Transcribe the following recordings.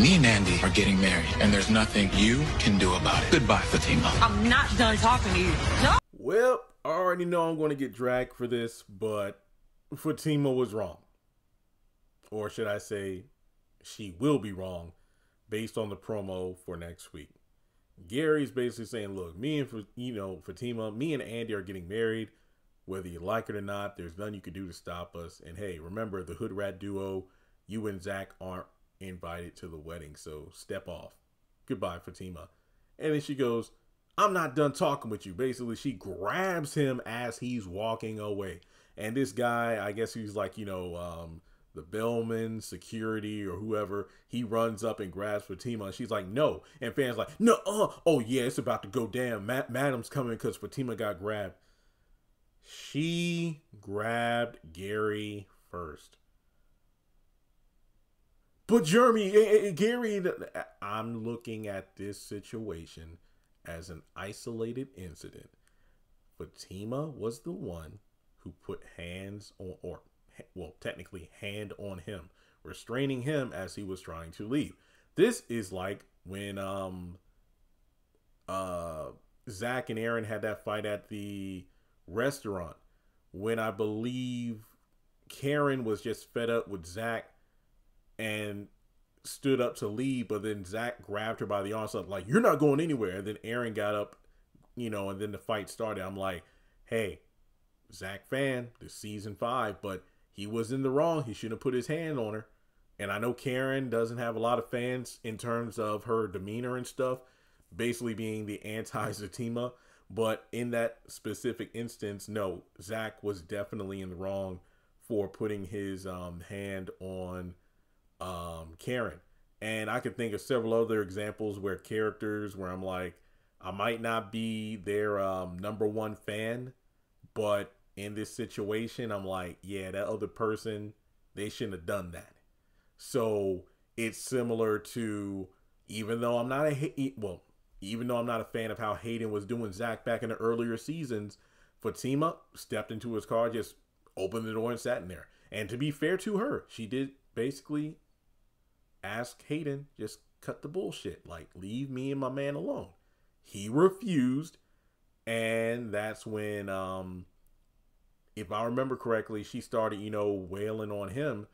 Me and Andy are getting married, and there's nothing you can do about it. Goodbye, Fatima. I'm not done talking to you. No. Well, I already know I'm going to get dragged for this, but Fatima was wrong. Or should I say, she will be wrong based on the promo for next week. Gary's basically saying, look, Fatima, me and Andy are getting married. Whether you like it or not, there's nothing you can do to stop us. And hey, remember the Hood Rat duo, you and Zach aren't invited to the wedding, so step off. Goodbye, Fatima. And then she goes, I'm not done talking with you. Basically, she grabs him as he's walking away. And this guy, I guess he's like, the bellman, security, or whoever, he runs up and grabs Fatima. And she's like, no. And fans like, no, oh yeah, it's about to go down. Madam's coming because Fatima got grabbed. She grabbed Gary first. But Gary, I'm looking at this situation as an isolated incident. Fatima was the one who put hands on, technically hand on him, restraining him as he was trying to leave. This is like when Zach and Aaron had that fight at the restaurant, when I believe Karen was just fed up with Zach and stood up to leave, but then Zach grabbed her by the arm, something like, you're not going anywhere. And then Aaron got up, and then the fight started. I'm like, hey, Zach fan, this season 5, but he was in the wrong. He shouldn't have put his hand on her. And I know Karen doesn't have a lot of fans in terms of her demeanor and stuff, basically being the anti-Zatima. But in that specific instance, no, Zach was definitely in the wrong for putting his hand on Karen. And I could think of several other examples where characters where I'm like, I might not be their number one fan, but in this situation, I'm like, yeah, that other person, they shouldn't have done that. So it's similar to, even though I'm not a fan of how Hayden was doing Zach back in the earlier seasons, Fatima stepped into his car, just opened the door and sat in there. And to be fair to her, she did basically ask Hayden, just cut the bullshit. Like, leave me and my man alone. He refused. And that's when, if I remember correctly, she started, wailing on him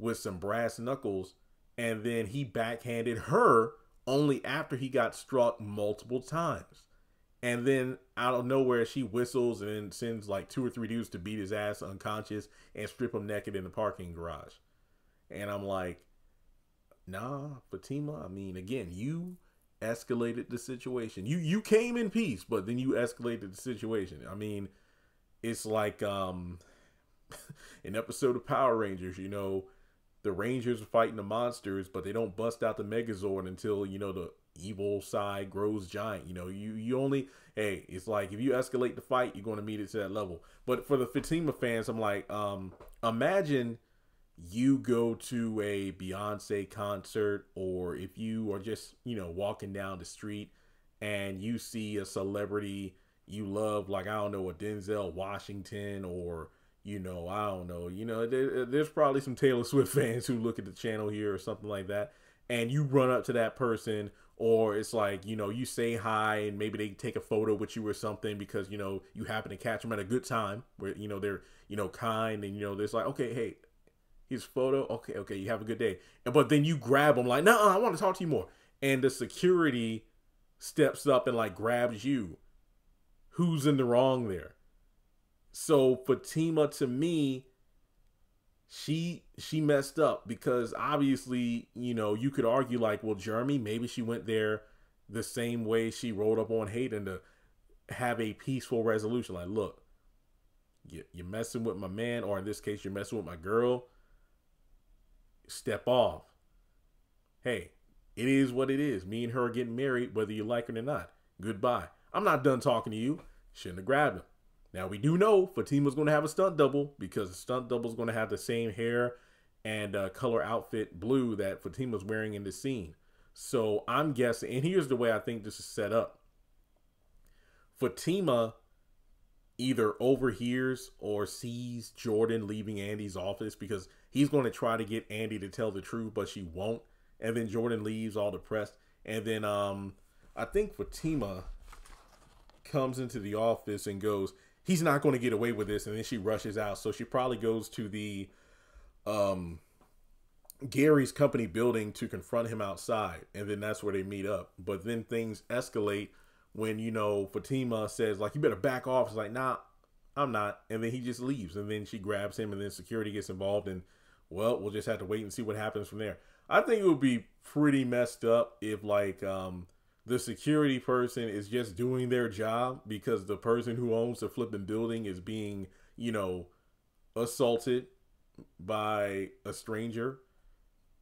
with some brass knuckles. And then he backhanded her only after he got struck multiple times. And then out of nowhere, she whistles and then sends like 2 or 3 dudes to beat his ass unconscious and strip him naked in the parking garage. And I'm like, nah, Fatima, I mean, again, you escalated the situation. You came in peace, but then you escalated the situation. I mean, it's like an episode of Power Rangers, the Rangers are fighting the monsters, but they don't bust out the Megazord until, the evil side grows giant. You only, hey, it's like if you escalate the fight, you're going to meet it to that level. But for the Fatima fans, I'm like, imagine you go to a Beyonce concert, or if you are just, walking down the street and you see a celebrity you love, like, I don't know, a Denzel Washington, or, I don't know, there's probably some Taylor Swift fans who look at the channel here or something like that, and you run up to that person, or it's like, you say hi and maybe they take a photo with you or something because, you happen to catch them at a good time where, they're, kind, and, there's like, okay, hey, his photo. Okay. You have a good day. But then you grab them like, no, I want to talk to you more. And the security steps up and like grabs you. Who's in the wrong there? So Fatima, to me, she messed up because obviously, you could argue like, well, Jeremy, maybe she went there the same way she rolled up on Hayden to have a peaceful resolution. Like, look, you're messing with my man, or in this case, you're messing with my girl. Step off. Hey, it is what it is. Me and her are getting married, whether you like it or not. Goodbye. I'm not done talking to you. Shouldn't have grabbed him. Now, we do know Fatima's going to have a stunt double, because the stunt double is going to have the same hair and color outfit blue that Fatima's wearing in the scene. So I'm guessing, and here's the way I think this is set up. Fatima either overhears or sees Jordan leaving Andy's office, because he's going to try to get Andy to tell the truth, but she won't. And then Jordan leaves all depressed. And then I think Fatima comes into the office and goes, he's not going to get away with this. And then she rushes out. So she probably goes to the Gary's company building to confront him outside. And then that's where they meet up. But then things escalate when, you know, Fatima says, like, you better back off. It's like, nah, I'm not. And then he just leaves. And then she grabs him, and then security gets involved. And, well, we'll just have to wait and see what happens from there. I think it would be pretty messed up if, like, the security person is just doing their job because the person who owns the flipping building is being, you know, assaulted by a stranger.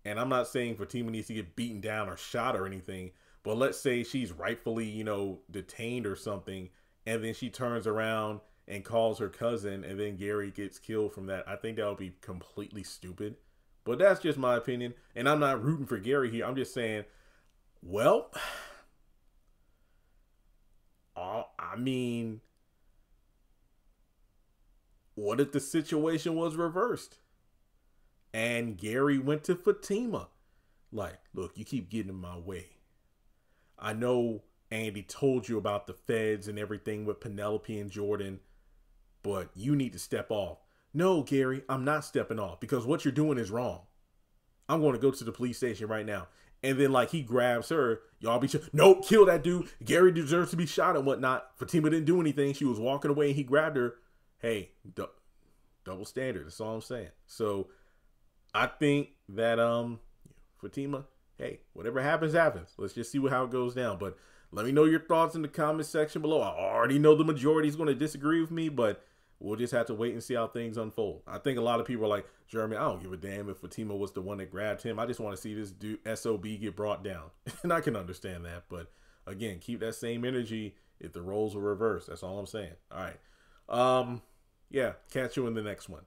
And I'm not saying Fatima needs to get beaten down or shot or anything, but let's say she's rightfully, you know, detained or something, and then she turns around and calls her cousin, and then Gary gets killed from that. I think that would be completely stupid. But that's just my opinion. And I'm not rooting for Gary here. I'm just saying, well, I mean, what if the situation was reversed? And Gary went to Fatima. Like, look, you keep getting in my way. I know Andy told you about the feds and everything with Penelope and Jordan, but you need to step off. No, Gary, I'm not stepping off because what you're doing is wrong. I'm going to go to the police station right now. And then, like, he grabs her. Y'all be nope, kill that dude. Gary deserves to be shot and whatnot. Fatima didn't do anything. She was walking away and he grabbed her. Hey, double standard. That's all I'm saying. So I think that Fatima, hey, whatever happens, happens. Let's just see how it goes down. But let me know your thoughts in the comment section below. I already know the majority is going to disagree with me, but we'll just have to wait and see how things unfold. I think a lot of people are like, Jeremy, I don't give a damn if Fatima was the one that grabbed him. I just want to see this dude SOB get brought down. And I can understand that. But again, keep that same energy if the roles were reversed. That's all I'm saying. All right. Yeah, catch you in the next one.